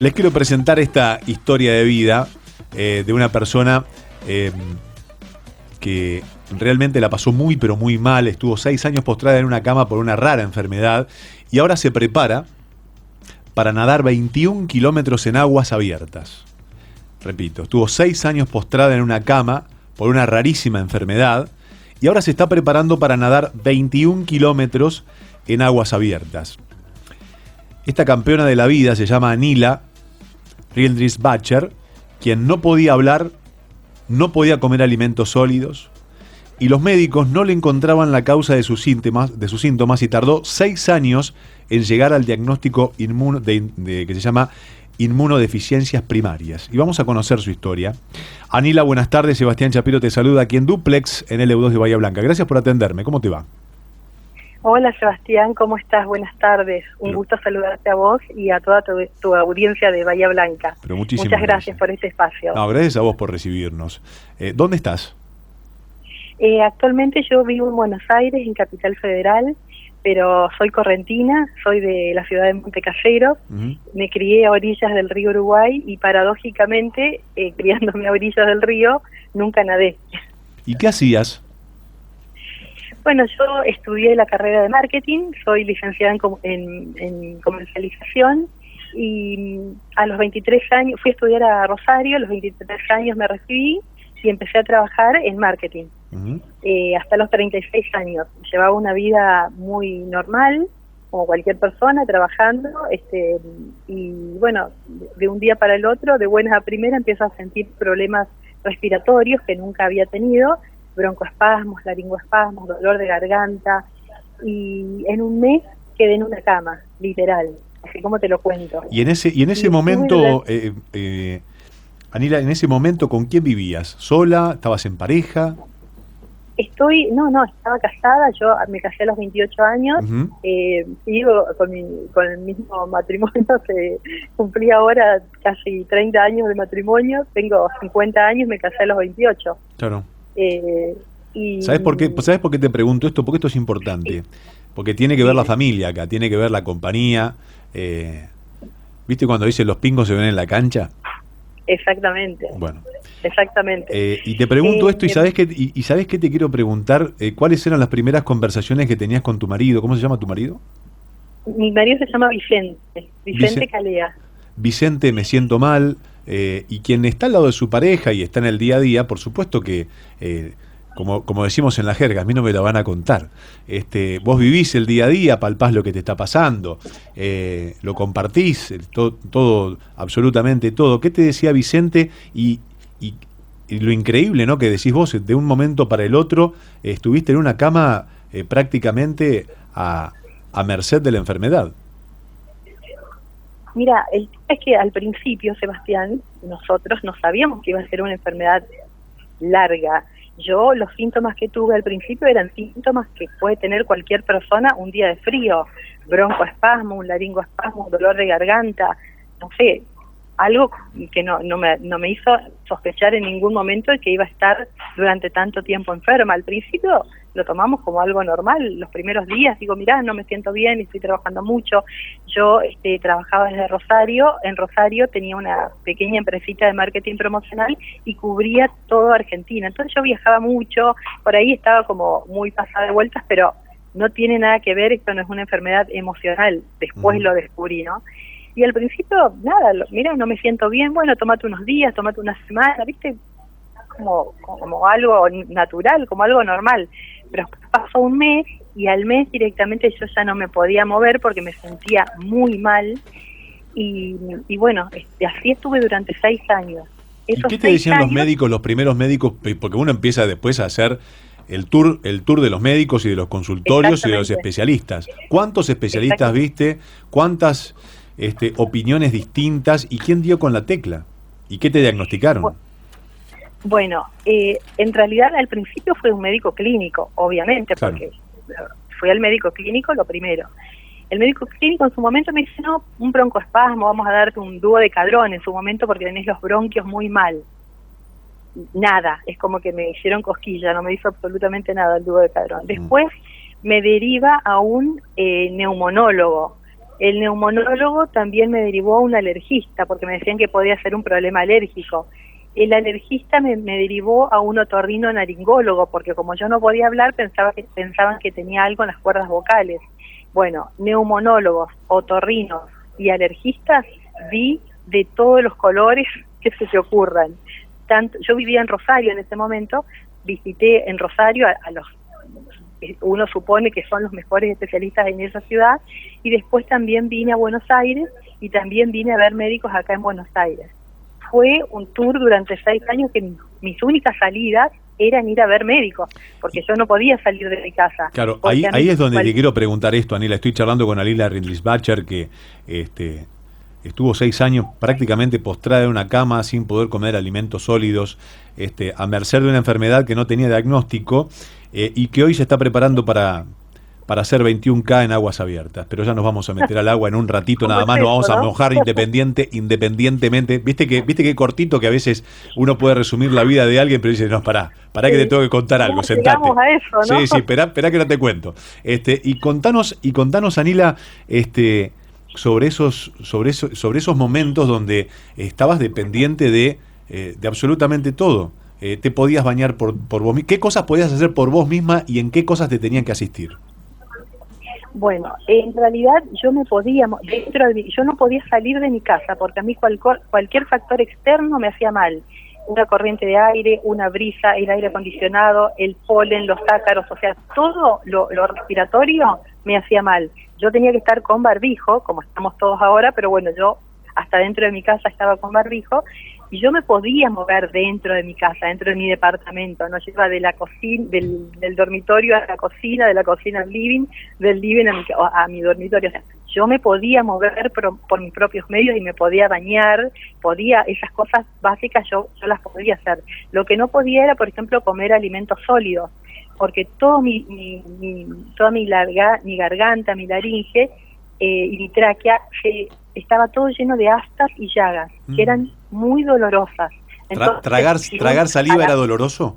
Les quiero presentar esta historia de vida de una persona que realmente la pasó muy pero muy mal. Estuvo 6 años postrada en una cama por una rara enfermedad y ahora se prepara para nadar 21 kilómetros en aguas abiertas. Repito, estuvo 6 años postrada en una cama por una rarísima enfermedad y ahora se está preparando para nadar 21 kilómetros en aguas abiertas. Esta campeona de la vida se llama Anila Rieldridge-Bacher, quien no podía hablar, no podía comer alimentos sólidos y los médicos no le encontraban la causa de sus síntomas y tardó 6 años en llegar al diagnóstico que se llama inmunodeficiencias primarias. Y vamos a conocer su historia. Anila, buenas tardes. Sebastián Chapiro te saluda aquí en Duplex en LU2 de Bahía Blanca. Gracias por atenderme. ¿Cómo te va? Hola Sebastián, ¿cómo estás? Buenas tardes. Un gusto saludarte a vos y a toda tu audiencia de Bahía Blanca. Pero muchas gracias por este espacio. No, gracias a vos por recibirnos. ¿Dónde estás? Actualmente yo vivo en Buenos Aires, en Capital Federal, pero soy correntina, soy de la ciudad de Montecasero. Me crié a orillas del río Uruguay y paradójicamente, criándome a orillas del río, nunca nadé. ¿Y qué hacías? Bueno, yo estudié la carrera de marketing, soy licenciada en comercialización y a los 23 años fui a estudiar a Rosario, a los 23 años me recibí y empecé a trabajar en marketing. Hasta los 36 años. Llevaba una vida muy normal, como cualquier persona, trabajando, y bueno, de un día para el otro, de buenas a primeras, empiezo a sentir problemas respiratorios que nunca había tenido, broncoespasmos, laringoespasmos, dolor de garganta, y en un mes quedé en una cama, literal, así como te lo cuento. Y en ese momento, Anila, en ese momento, ¿con quién vivías? ¿Sola? ¿Estabas en pareja? No, estaba casada, yo me casé a los 28 años, sigo con el mismo matrimonio, que cumplí ahora casi 30 años de matrimonio, tengo 50 años, me casé a los 28. Claro. ¿Sabes por qué te pregunto esto? Porque esto es importante. Porque tiene que ver la familia acá, tiene que ver la compañía. ¿Viste cuando dicen los pingos se ven en la cancha? Exactamente. Bueno. Exactamente. Y te pregunto esto, ¿sabés qué te quiero preguntar? ¿Cuáles eran las primeras conversaciones que tenías con tu marido? ¿Cómo se llama tu marido? Mi marido se llama Vicente Calea. Vicente, me siento mal. Y quien está al lado de su pareja y está en el día a día, por supuesto que, como decimos en la jerga, a mí no me la van a contar. Vos vivís el día a día, palpás lo que te está pasando, lo compartís, todo, absolutamente todo. ¿Qué te decía Vicente? Y lo increíble, ¿no?, que decís vos, de un momento para el otro, estuviste en una cama prácticamente a merced de la enfermedad. Mira, el tema es que al principio, Sebastián, nosotros no sabíamos que iba a ser una enfermedad larga. Yo los síntomas que tuve al principio eran síntomas que puede tener cualquier persona un día de frío, broncoespasmo, un laringoespasmo, un dolor de garganta, no sé, algo que no me hizo sospechar en ningún momento de que iba a estar durante tanto tiempo enferma. Al principio lo tomamos como algo normal. Los primeros días digo, mirá, no me siento bien, estoy trabajando mucho. Yo trabajaba desde Rosario. En Rosario tenía una pequeña empresita de marketing promocional y cubría toda Argentina. Entonces yo viajaba mucho, por ahí estaba como muy pasada de vueltas, pero no tiene nada que ver, esto no es una enfermedad emocional. Después lo descubrí, ¿no? Y al principio, nada, mira, no me siento bien, bueno, tómate unos días, tómate una semana, ¿viste? Como algo natural, como algo normal. Pero pasó un mes y al mes directamente yo ya no me podía mover porque me sentía muy mal. Y bueno, así estuve durante 6 años. ¿Y qué te decían los médicos, los primeros médicos? Porque uno empieza después a hacer el tour de los médicos y de los consultorios y de los especialistas. ¿Cuántos especialistas viste? ¿Cuántas opiniones distintas? ¿Y quién dio con la tecla? ¿Y qué te diagnosticaron? Bueno, en realidad al principio fue un médico clínico, obviamente, claro, porque fui al médico clínico lo primero. El médico clínico en su momento me dice, no, un broncoespasmo, vamos a darte un duodecadrón en su momento porque tenés los bronquios muy mal. Nada, es como que me hicieron cosquilla, no me hizo absolutamente nada el duodecadrón. Después me deriva a un neumonólogo, El neumonólogo también me derivó a un alergista, porque me decían que podía ser un problema alérgico. El alergista me derivó a un otorrinolaringólogo, porque como yo no podía hablar, pensaban que tenía algo en las cuerdas vocales. Bueno, neumonólogos, otorrinos y alergistas vi de todos los colores que se te ocurran. Yo vivía en Rosario en ese momento, visité en Rosario a los uno supone que son los mejores especialistas en esa ciudad, y después también vine a Buenos Aires y también vine a ver médicos acá en Buenos Aires. Fue un tour durante 6 años que mis únicas salidas eran ir a ver médicos, porque yo no podía salir de mi casa. Claro, ahí es donde te quiero preguntar esto, Anila. Estoy charlando con Anila Rindlisbacher, que estuvo 6 años prácticamente postrada en una cama sin poder comer alimentos sólidos, a merced de una enfermedad que no tenía diagnóstico, y que hoy se está preparando para hacer 21K en aguas abiertas. Pero ya nos vamos a meter al agua en un ratito, nada más, nos vamos a mojar independientemente. ¿Viste que cortito, que a veces uno puede resumir la vida de alguien, pero dice, no, pará que te tengo que contar algo, sentate. A eso, ¿no? Sí, esperá que no te cuento. Y contanos, Anila, sobre esos momentos donde estabas dependiente de absolutamente todo. Te podías bañar por vos misma. ¿Qué cosas podías hacer por vos misma y en qué cosas te tenían que asistir? Bueno, en realidad yo no podía salir de mi casa, porque a mí cualquier factor externo me hacía mal. Una corriente de aire, una brisa, el aire acondicionado, el polen, los ácaros, o sea, todo lo respiratorio me hacía mal. Yo tenía que estar con barbijo, como estamos todos ahora, pero bueno, yo hasta dentro de mi casa estaba con barbijo, y yo me podía mover dentro de mi casa, dentro de mi departamento, no iba de la cocina, del dormitorio a la cocina, de la cocina al living, del living a mi dormitorio. O sea, yo me podía mover por mis propios medios y me podía bañar, esas cosas básicas yo las podía hacer. Lo que no podía era, por ejemplo, comer alimentos sólidos, porque toda mi garganta, mi laringe y mi tráquea estaba todo lleno de aftas y llagas, que eran muy dolorosas. Entonces, ¿Tragar saliva era doloroso?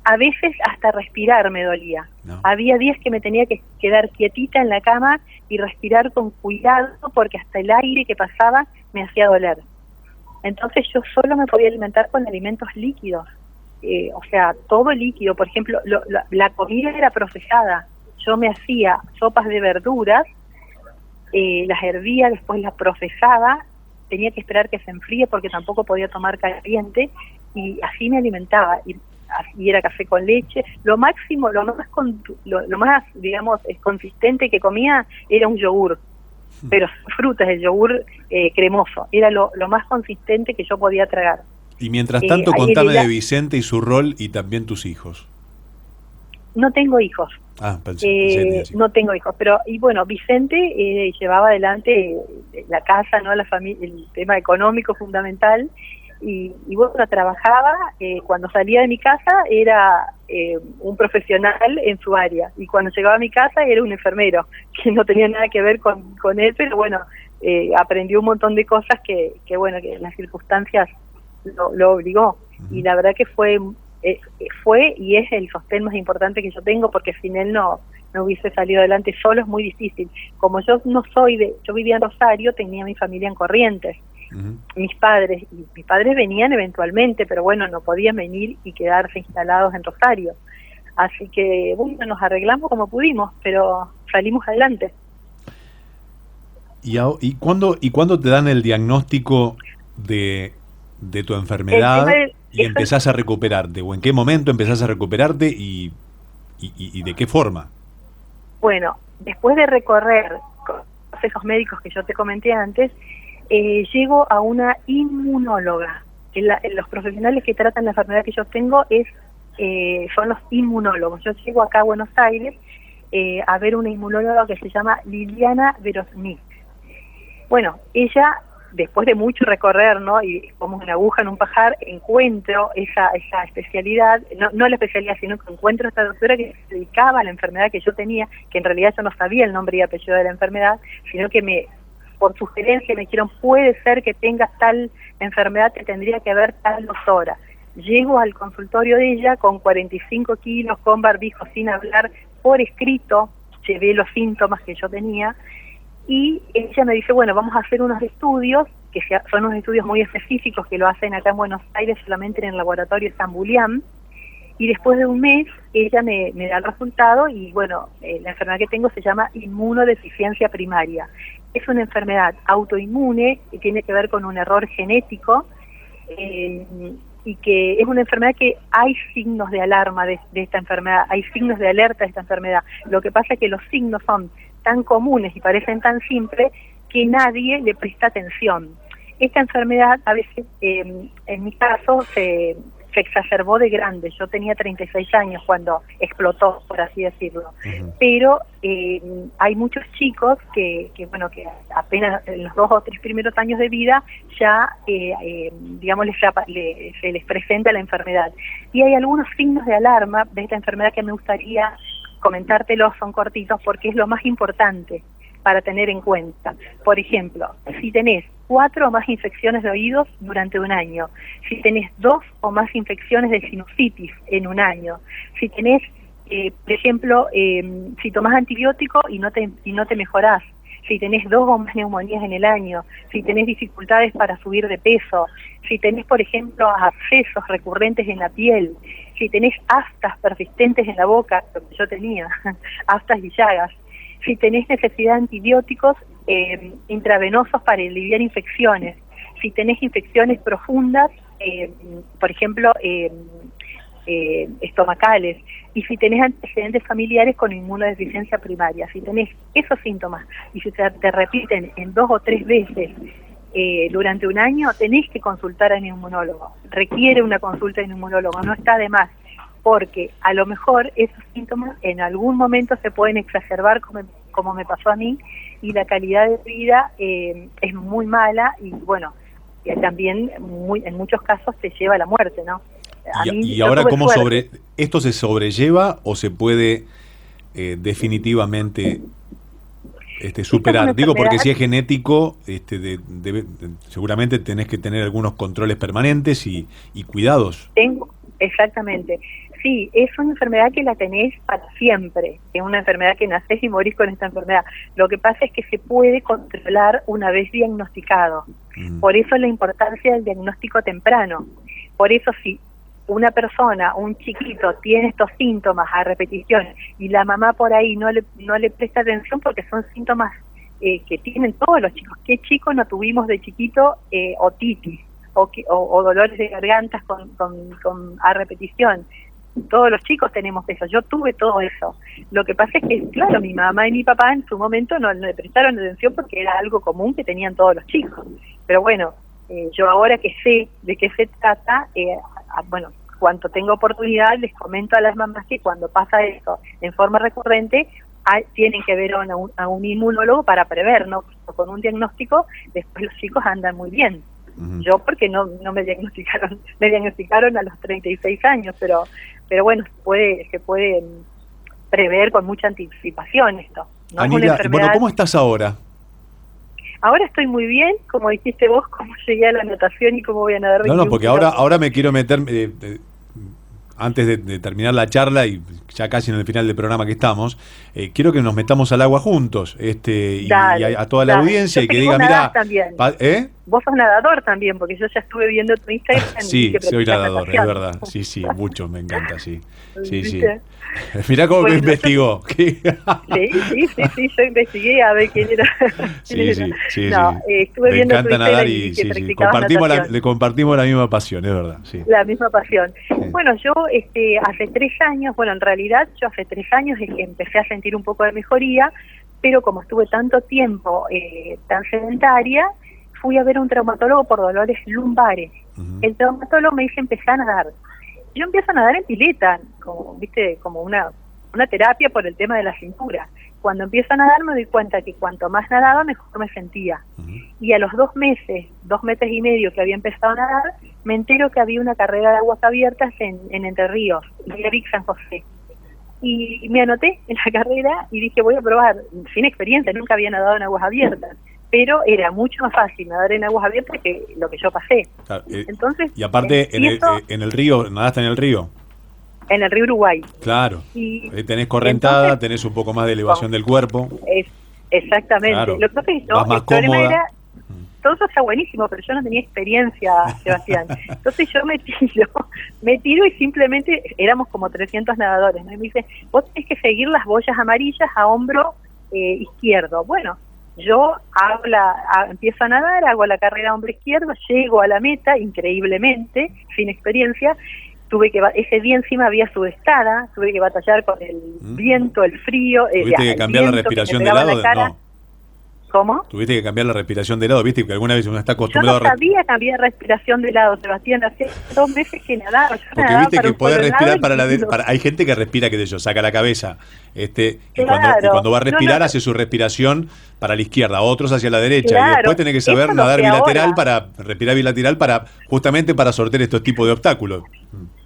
A veces hasta respirar me dolía. No. Había días que me tenía que quedar quietita en la cama y respirar con cuidado, porque hasta el aire que pasaba me hacía doler. Entonces yo solo me podía alimentar con alimentos líquidos, o sea, todo líquido. Por ejemplo, la comida era procesada. Yo me hacía sopas de verduras, las hervía, después las procesaba, tenía que esperar que se enfríe porque tampoco podía tomar caliente, y así me alimentaba, y era café con leche. Lo más digamos consistente que comía era un yogur, pero frutas, el yogur cremoso, era lo más consistente que yo podía tragar. Y mientras tanto, contame de Vicente y su rol, y también tus hijos. No tengo hijos. No tengo hijos, pero Vicente llevaba adelante la casa, no, la familia, el tema económico fundamental, y trabajaba. Cuando salía de mi casa era un profesional en su área, y cuando llegaba a mi casa era un enfermero que no tenía nada que ver con él, pero aprendió un montón de cosas que las circunstancias lo obligó. Y la verdad que fue y es el sostén más importante que yo tengo, porque sin él no hubiese salido adelante. Solo es muy difícil. Como yo yo vivía en Rosario, tenía mi familia en Corrientes. Mis padres venían eventualmente, pero no podían venir y quedarse instalados en Rosario. Así que nos arreglamos como pudimos, pero salimos adelante. ¿Y cuándo te dan el diagnóstico de tu enfermedad y empezás a recuperarte? ¿O en qué momento empezás a recuperarte y de qué forma? Bueno, después de recorrer esos médicos que yo te comenté antes, llego a una inmunóloga. Los profesionales que tratan la enfermedad que yo tengo son los inmunólogos. Yo llego acá a Buenos Aires a ver una inmunóloga que se llama Liliana Verosnik. Bueno, ella, después de mucho recorrer, ¿no?, y como una aguja en un pajar, encuentro esa especialidad, no la especialidad, sino que encuentro a esta doctora que se dedicaba a la enfermedad que yo tenía, que en realidad yo no sabía el nombre y apellido de la enfermedad, sino que por sugerencia me dijeron, puede ser que tengas tal enfermedad, te tendría que ver tal doctora. Llego al consultorio de ella con 45 kilos, con barbijo, sin hablar, por escrito, llevé los síntomas que yo tenía, y ella me dice, bueno, vamos a hacer unos estudios, que son unos estudios muy específicos que lo hacen acá en Buenos Aires solamente en el laboratorio San Julián, y después de un mes ella me da el resultado y bueno, la enfermedad que tengo se llama inmunodeficiencia primaria. Es una enfermedad autoinmune que tiene que ver con un error genético y que es una enfermedad que hay signos de alarma de esta enfermedad, hay signos de alerta de esta enfermedad. Lo que pasa es que los signos son tan comunes y parecen tan simples que nadie le presta atención. Esta enfermedad a veces, en mi caso, se exacerbó de grande. Yo tenía 36 años cuando explotó, por así decirlo. Pero hay muchos chicos que apenas en los 2 o 3 primeros años de vida ya, digamos, se les presenta la enfermedad. Y hay algunos signos de alarma de esta enfermedad que me gustaría comentártelos, son cortitos, porque es lo más importante para tener en cuenta. Por ejemplo, si tenés 4 o más infecciones de oídos durante un año, si tenés 2 o más infecciones de sinusitis en un año, si tenés, por ejemplo, si tomás antibiótico y no te mejorás, si tenés 2 o más neumonías en el año, si tenés dificultades para subir de peso, si tenés, por ejemplo, abscesos recurrentes en la piel, si tenés aftas persistentes en la boca, lo que yo tenía, aftas y llagas, si tenés necesidad de antibióticos intravenosos para aliviar infecciones, si tenés infecciones profundas, por ejemplo, estomacales, y si tenés antecedentes familiares con inmunodeficiencia primaria, si tenés esos síntomas y si te repiten en 2 o 3 veces durante un año, tenés que consultar a un inmunólogo. Requiere una consulta de un inmunólogo, no está de más, porque a lo mejor esos síntomas en algún momento se pueden exacerbar como me pasó a mí, y la calidad de vida es muy mala y bueno, también en muchos casos te lleva a la muerte, ¿no? Y ahora, ¿cómo esto se sobrelleva o se puede definitivamente superar? Digo, porque si es genético, seguramente tenés que tener algunos controles permanentes y cuidados. Exactamente. Sí, es una enfermedad que la tenés para siempre. Es una enfermedad que nacés y morís con esta enfermedad. Lo que pasa es que se puede controlar una vez diagnosticado. Por eso la importancia del diagnóstico temprano. Por eso si una persona, un chiquito, tiene estos síntomas a repetición y la mamá por ahí no le presta atención porque son síntomas que tienen todos los chicos. ¿Qué chico no tuvimos de chiquito otitis o dolores de gargantas a repetición? Todos los chicos tenemos eso, yo tuve todo eso. Lo que pasa es que, claro, mi mamá y mi papá en su momento no le prestaron atención porque era algo común que tenían todos los chicos. Pero bueno, yo ahora que sé de qué se trata, bueno, cuando tengo oportunidad les comento a las mamás que cuando pasa eso en forma recurrente, tienen que ver a un inmunólogo para prever, ¿no? Con un diagnóstico, después los chicos andan muy bien. Yo porque no me diagnosticaron a los 36 años, pero bueno, se puede prever con mucha anticipación esto. ¿No? Anila, bueno, ¿cómo estás ahora? Ahora estoy muy bien, como dijiste vos, cómo llegué a la natación y cómo voy a nadar. No, porque ahora me quiero meter, antes de terminar la charla y ya casi en el final del programa que estamos, quiero que nos metamos al agua juntos, y a toda la audiencia, y que diga, mira, vos sos nadador también, porque yo ya estuve viendo tu Instagram. Sí, soy nadador, es verdad, sí, mucho, me encanta, sí. Mirá cómo me investigó. Sí, yo investigué a ver quién era. Sí. Estuve me viendo encanta tu nadar y le compartimos la misma pasión, es verdad. Sí. La misma pasión. Sí. Bueno, yo hace 3 años, en realidad yo hace 3 años es que empecé a sentir un poco de mejoría, pero como estuve tanto tiempo tan sedentaria, fui a ver a un traumatólogo por dolores lumbares. El traumatólogo me dice, empecé a nadar. Yo empiezo a nadar en pileta, como una terapia por el tema de la cintura. Cuando empiezo a nadar me doy cuenta que cuanto más nadaba, mejor me sentía. Y a los 2 meses y medio que había empezado a nadar, me entero que había una carrera de aguas abiertas en Entre Ríos, Villa Vic San José. Y me anoté en la carrera y dije, voy a probar, sin experiencia, nunca había nadado en aguas abiertas. Pero era mucho más fácil nadar en aguas abiertas que lo que yo pasé. Claro, entonces, y aparte, en el río, ¿nadaste en el río? En el río Uruguay. Claro. Tenés correntada, entonces, tenés un poco más de elevación del cuerpo. Exactamente. Claro. Lo que pasa es que Vas más el problema cómoda. era, todo eso está buenísimo, pero yo no tenía experiencia, Sebastián. Entonces yo me tiro y simplemente éramos como 300 nadadores, ¿no? Y me dice, vos tenés que seguir las boyas amarillas a hombro izquierdo. Bueno, yo empiezo a nadar, hago la carrera a hombro izquierdo, llego a la meta, increíblemente, sin experiencia. Ese día encima había sudestada, tuve que batallar con el viento, el frío, ¿Tuviste que el cambiar la viento que me respiración de pegaba en lado? la cara. No. ¿Cómo? Tuviste que cambiar la respiración de lado, viste que alguna vez uno está Yo acostumbrado no a sabía cambiar respiración de lado, Sebastián. Hace 2 meses que nadaba. Yo porque nadaba viste para que un podés solo respirar lado y hay gente que respira, qué sé yo, saca la cabeza, y Claro. cuando va a respirar No, hace su respiración para la izquierda, otros hacia la derecha, y claro. después tenés que saber Eso lo nadar sé bilateral ahora. respirar bilateral justamente para sortear estos tipos de obstáculos.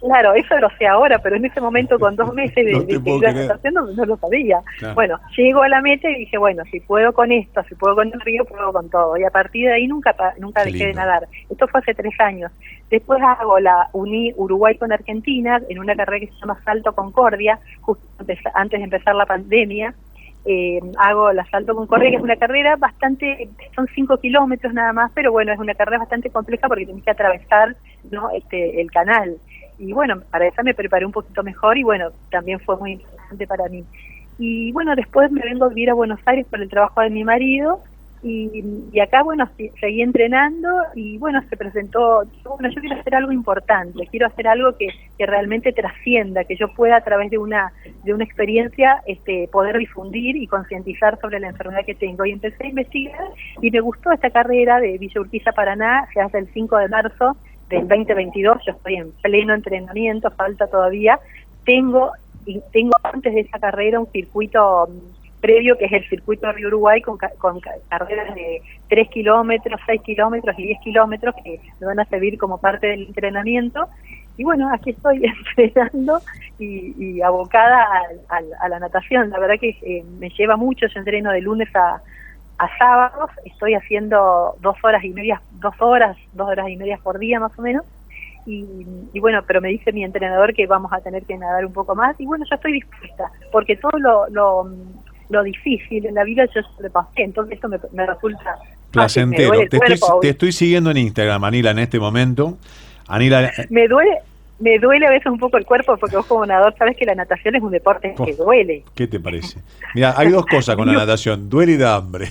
Claro, eso lo sé ahora, pero en ese momento con 2 meses No de te puedo ir a creer. natación no lo sabía. Claro. Bueno, llego a la meta y dije, bueno, si puedo con esto, si puedo con el río, puedo con todo. Y a partir de ahí nunca Qué dejé de lindo. nadar. Esto fue hace 3 años. Después uní Uruguay con Argentina en una carrera que se llama Salto Concordia, justo antes de empezar la pandemia. Hago la Salto Concordia, que es una carrera son 5 kilómetros nada más, pero bueno, es una carrera bastante compleja porque tenés que atravesar, ¿no? El canal. Y bueno, para eso me preparé un poquito mejor y bueno, también fue muy importante para mí. Y bueno, después me vengo a vivir a Buenos Aires por el trabajo de mi marido y acá, bueno, seguí entrenando y bueno, se presentó, bueno, yo quiero hacer algo importante, quiero hacer algo que realmente trascienda, que yo pueda a través de una experiencia poder difundir y concientizar sobre la enfermedad que tengo. Y empecé a investigar y me gustó esta carrera de Villa Urquiza, Paraná, se hace el 5 de marzo del 2022, yo estoy en pleno entrenamiento, falta todavía. Tengo antes de esa carrera un circuito previo, que es el circuito de Río Uruguay, con carreras de 3 kilómetros, 6 kilómetros y 10 kilómetros, que me van a servir como parte del entrenamiento. Y bueno, aquí estoy entrenando y abocada a la natación. La verdad que me lleva mucho, yo entreno de lunes a sábados, estoy haciendo 2 horas y media por día más o menos, y bueno, pero me dice mi entrenador que vamos a tener que nadar un poco más, y bueno, yo estoy dispuesta, porque todo lo difícil en la vida yo se lo pasé, entonces esto me resulta Placentero. fácil, me duele el cuerpo, Te estoy siguiendo en Instagram, Anila, en este momento. Anila, me duele a veces un poco el cuerpo, porque vos como nadador sabes que la natación es un deporte que duele. ¿qué te parece? Mira, hay 2 cosas con la natación, duele y da hambre.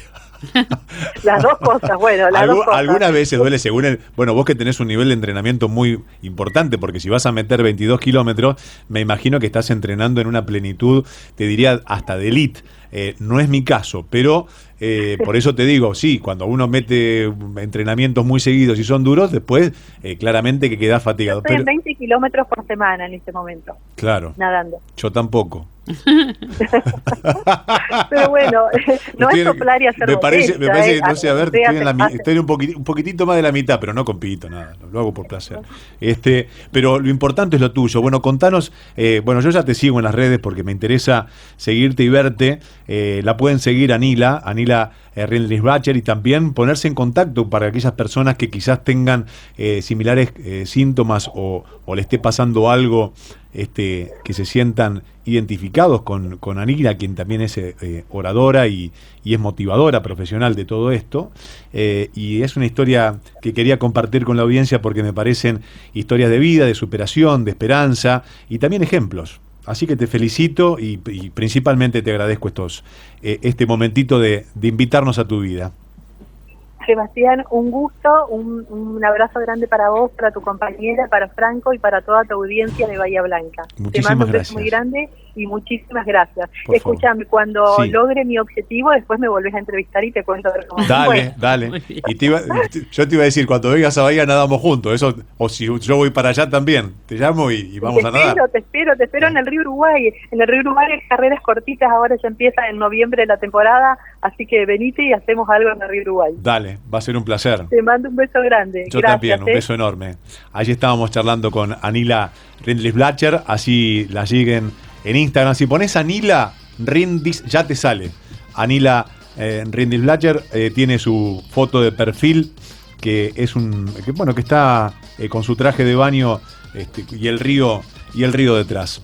Las 2 cosas, bueno, Algunas veces duele según bueno, vos que tenés un nivel de entrenamiento muy importante, porque si vas a meter 22 kilómetros, me imagino que estás entrenando en una plenitud, te diría hasta de elite. No es mi caso, pero por eso te digo, sí, cuando uno mete entrenamientos muy seguidos y son duros, después claramente que quedás fatigado. Estoy en 20 kilómetros por semana en este momento. Claro. Nadando. Yo tampoco. Pero bueno, no es soplar y hacer me parece que, no sé, a ver, estoy un poquitito más de la mitad, pero no compito, nada, lo hago por placer. Pero lo importante es lo tuyo. Bueno, contanos, bueno, yo ya te sigo en las redes porque me interesa seguirte y verte. La pueden seguir Anila Rindlisbacher, y también ponerse en contacto para aquellas personas que quizás tengan similares síntomas o le esté pasando algo, que se sientan identificados con Anila, quien también es oradora y es motivadora profesional de todo esto, y es una historia que quería compartir con la audiencia porque me parecen historias de vida, de superación, de esperanza y también ejemplos. Así que te felicito y principalmente te agradezco este momentito de invitarnos a tu vida. Sebastián, un gusto, un abrazo grande para vos, para tu compañera, para Franco y para toda tu audiencia de Bahía Blanca. Te mando un beso muy grande y muchísimas gracias. Escúchame, cuando logre mi objetivo, después me volvés a entrevistar y te cuento a ver cómo fue. Dale. Y yo te iba a decir, cuando vengas a Bahía nadamos juntos, eso, o si yo voy para allá también, te llamo y vamos a nadar. Te espero en el Río Uruguay. En el Río Uruguay hay carreras cortitas, ahora ya empieza en noviembre la temporada, así que venite y hacemos algo en el Río Uruguay. Dale, va a ser un placer. Te mando un beso grande. Yo también, un beso enorme. Allí estábamos charlando con Anila Rindlisbacher, así la siguen en Instagram. Si pones Anila Rindis, ya te sale. Anila Rindlisbacher tiene su foto de perfil, que es que está con su traje de baño y el río detrás.